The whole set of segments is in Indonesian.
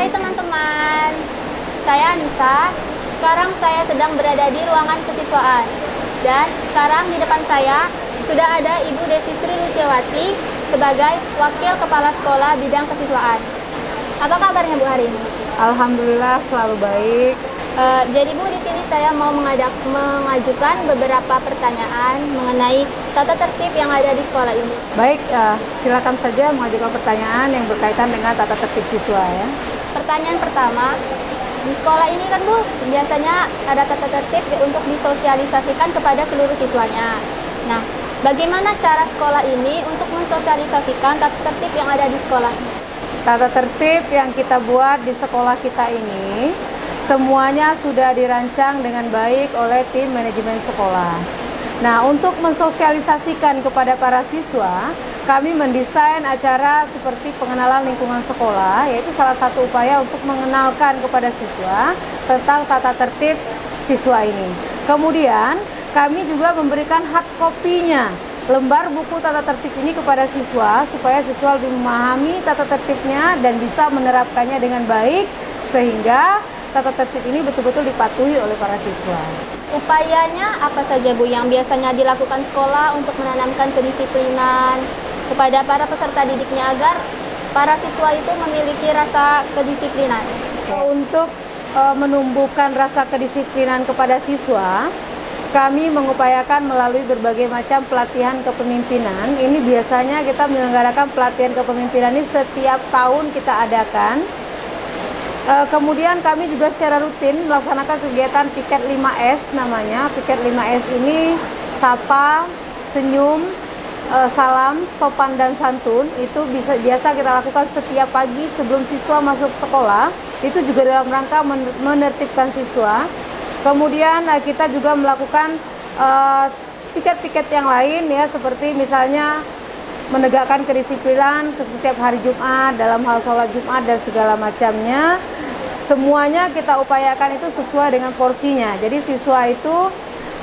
Hai teman-teman, saya Anissa. Sekarang saya sedang berada di ruangan kesiswaan. Dan sekarang di depan saya sudah ada Ibu Desi Sri Luciawati sebagai Wakil Kepala Sekolah Bidang Kesiswaan. Apa kabarnya Bu hari ini? Alhamdulillah selalu baik. Jadi Bu, di sini saya mau mengajukan beberapa pertanyaan mengenai tata tertib yang ada di sekolah ini. Baik, silakan saja mengajukan pertanyaan yang berkaitan dengan tata tertib siswa ya. Pertanyaan pertama, di sekolah ini kan Bu, biasanya ada tata tertib untuk disosialisasikan kepada seluruh siswanya. Nah, bagaimana cara sekolah ini untuk mensosialisasikan tata tertib yang ada di sekolah? Tata tertib yang kita buat di sekolah kita ini semuanya sudah dirancang dengan baik oleh tim manajemen sekolah. Nah, untuk mensosialisasikan kepada para siswa, kami mendesain acara seperti pengenalan lingkungan sekolah, yaitu salah satu upaya untuk mengenalkan kepada siswa tentang tata tertib siswa ini. Kemudian, kami juga memberikan hard copy-nya, lembar buku tata tertib ini kepada siswa, supaya siswa lebih memahami tata tertibnya dan bisa menerapkannya dengan baik, sehingga tata tertib ini betul-betul dipatuhi oleh para siswa. Upayanya apa saja Bu yang biasanya dilakukan sekolah untuk menanamkan kedisiplinan kepada para peserta didiknya agar para siswa itu memiliki rasa kedisiplinan? Untuk menumbuhkan rasa kedisiplinan kepada siswa, kami mengupayakan melalui berbagai macam pelatihan kepemimpinan. Ini biasanya kita menyelenggarakan pelatihan kepemimpinan ini setiap tahun kita adakan. Kemudian kami juga secara rutin melaksanakan kegiatan Piket 5S namanya. Piket 5S ini sapa, senyum, salam, sopan dan santun. Itu biasa kita lakukan setiap pagi sebelum siswa masuk sekolah. Itu juga dalam rangka menertibkan siswa. Kemudian kita juga melakukan piket-piket yang lain ya, seperti misalnya menegakkan kedisiplinan ke setiap hari Jumat dalam hal sholat Jumat dan segala macamnya. Semuanya kita upayakan itu sesuai dengan porsinya. Jadi siswa itu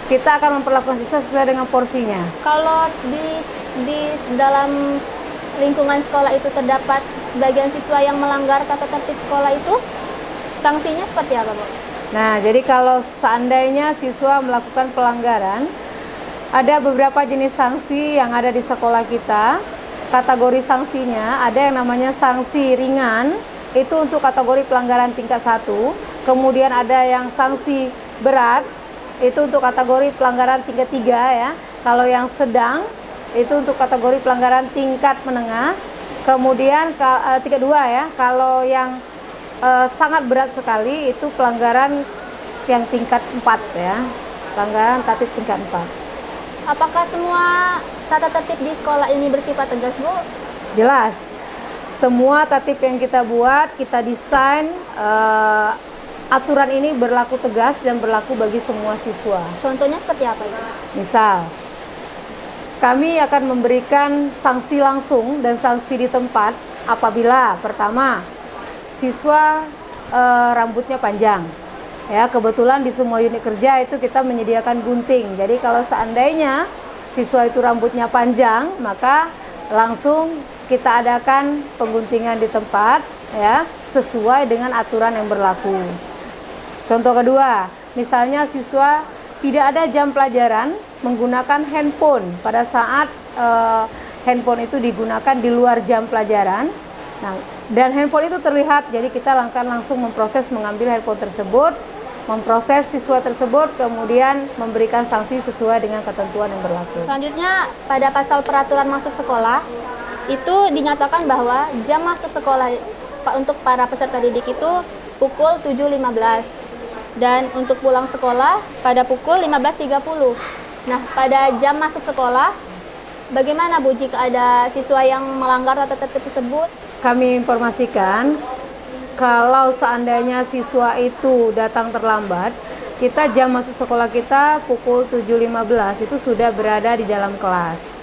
kita akan memperlakukan siswa sesuai dengan porsinya. Kalau di dalam lingkungan sekolah itu terdapat sebagian siswa yang melanggar tata tertib sekolah itu, sanksinya seperti apa Bu? Nah, jadi kalau seandainya siswa melakukan pelanggaran, ada beberapa jenis sanksi yang ada di sekolah kita. Kategori sanksinya ada yang namanya sanksi ringan, itu untuk kategori pelanggaran tingkat 1. Kemudian ada yang sanksi berat, itu untuk kategori pelanggaran tingkat 3 ya. Kalau yang sedang, itu untuk kategori pelanggaran tingkat menengah. Kemudian tingkat 2 ya. Kalau yang sangat berat sekali, itu pelanggaran yang tingkat 4 ya. Pelanggaran tatib tingkat 4. Apakah semua tata tertib di sekolah ini bersifat tegas Bu? Jelas. Semua tatib yang kita buat, kita desain, aturan ini berlaku tegas dan berlaku bagi semua siswa. Contohnya seperti apa ya? Misal, kami akan memberikan sanksi langsung dan sanksi di tempat apabila pertama, siswa rambutnya panjang. Ya, kebetulan di semua unit kerja itu kita menyediakan gunting. Jadi kalau seandainya siswa itu rambutnya panjang, maka langsung kita adakan pengguntingan di tempat ya, sesuai dengan aturan yang berlaku. Contoh kedua, misalnya siswa tidak ada jam pelajaran menggunakan handphone pada saat handphone itu digunakan di luar jam pelajaran. Nah, dan handphone itu terlihat, jadi kita akan langsung memproses mengambil handphone tersebut, memproses siswa tersebut, kemudian memberikan sanksi sesuai dengan ketentuan yang berlaku. Selanjutnya, pada pasal peraturan masuk sekolah, itu dinyatakan bahwa jam masuk sekolah untuk para peserta didik itu pukul 7.15 dan untuk pulang sekolah pada pukul 15.30. Nah, pada jam masuk sekolah, bagaimana Bu jika ada siswa yang melanggar tata tertib tersebut? Kami informasikan, kalau seandainya siswa itu datang terlambat, kita jam masuk sekolah kita pukul 7.15 itu sudah berada di dalam kelas.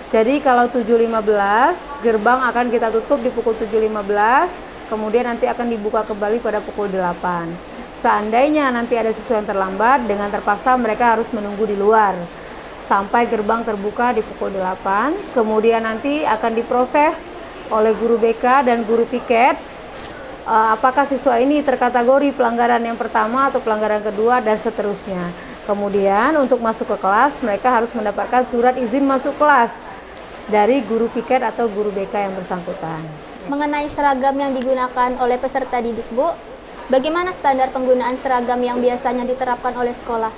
Jadi kalau 7.15 gerbang akan kita tutup di pukul 7.15, kemudian nanti akan dibuka kembali pada pukul 8. Seandainya nanti ada siswa yang terlambat, dengan terpaksa mereka harus menunggu di luar sampai gerbang terbuka di pukul 8. Kemudian nanti akan diproses oleh guru BK dan guru piket apakah siswa ini terkategori pelanggaran yang pertama atau pelanggaran kedua dan seterusnya. Kemudian untuk masuk ke kelas mereka harus mendapatkan surat izin masuk kelas dari guru piket atau guru BK yang bersangkutan. Mengenai seragam yang digunakan oleh peserta didik, Bu, bagaimana standar penggunaan seragam yang biasanya diterapkan oleh sekolah?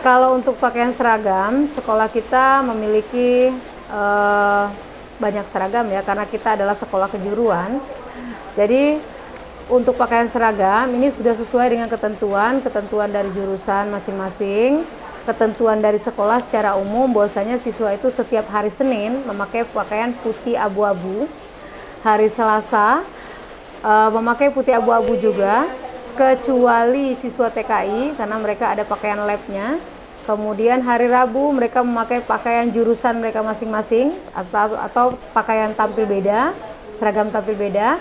Kalau untuk pakaian seragam, sekolah kita memiliki banyak seragam ya, karena kita adalah sekolah kejuruan. Jadi untuk pakaian seragam ini sudah sesuai dengan ketentuan dari jurusan masing-masing, ketentuan dari sekolah secara umum bahwasanya siswa itu setiap hari Senin memakai pakaian putih abu-abu, hari Selasa memakai putih abu-abu juga, kecuali siswa TKI karena mereka ada pakaian labnya. Kemudian hari Rabu mereka memakai pakaian jurusan mereka masing-masing atau pakaian tampil beda, seragam tampil beda.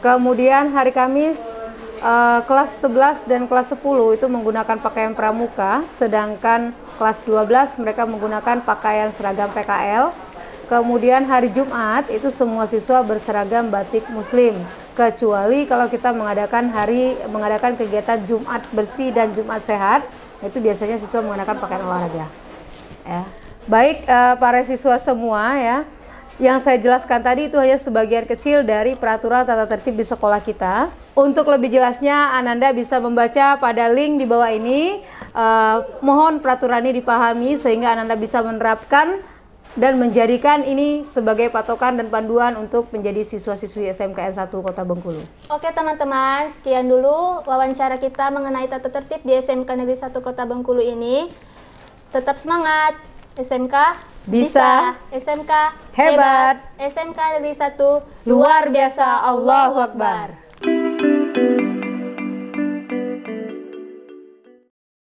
Kemudian hari Kamis kelas 11 dan kelas 10 itu menggunakan pakaian pramuka, sedangkan kelas 12 mereka menggunakan pakaian seragam PKL. Kemudian hari Jumat itu semua siswa berseragam batik muslim, kecuali kalau kita mengadakan kegiatan Jumat bersih dan Jumat sehat, itu biasanya siswa menggunakan pakaian olahraga. Ya. Baik para siswa semua ya, yang saya jelaskan tadi itu hanya sebagian kecil dari peraturan tata tertib di sekolah kita. Untuk lebih jelasnya Ananda bisa membaca pada link di bawah ini. Mohon peraturan ini dipahami sehingga Ananda bisa menerapkan dan menjadikan ini sebagai patokan dan panduan untuk menjadi siswa-siswi SMKN 1 Kota Bengkulu. Oke teman-teman, sekian dulu wawancara kita mengenai tata tertib di SMK Negeri 1 Kota Bengkulu ini. Tetap semangat, SMK bisa, SMK hebat, SMK Negeri 1 luar biasa, Allahu Akbar.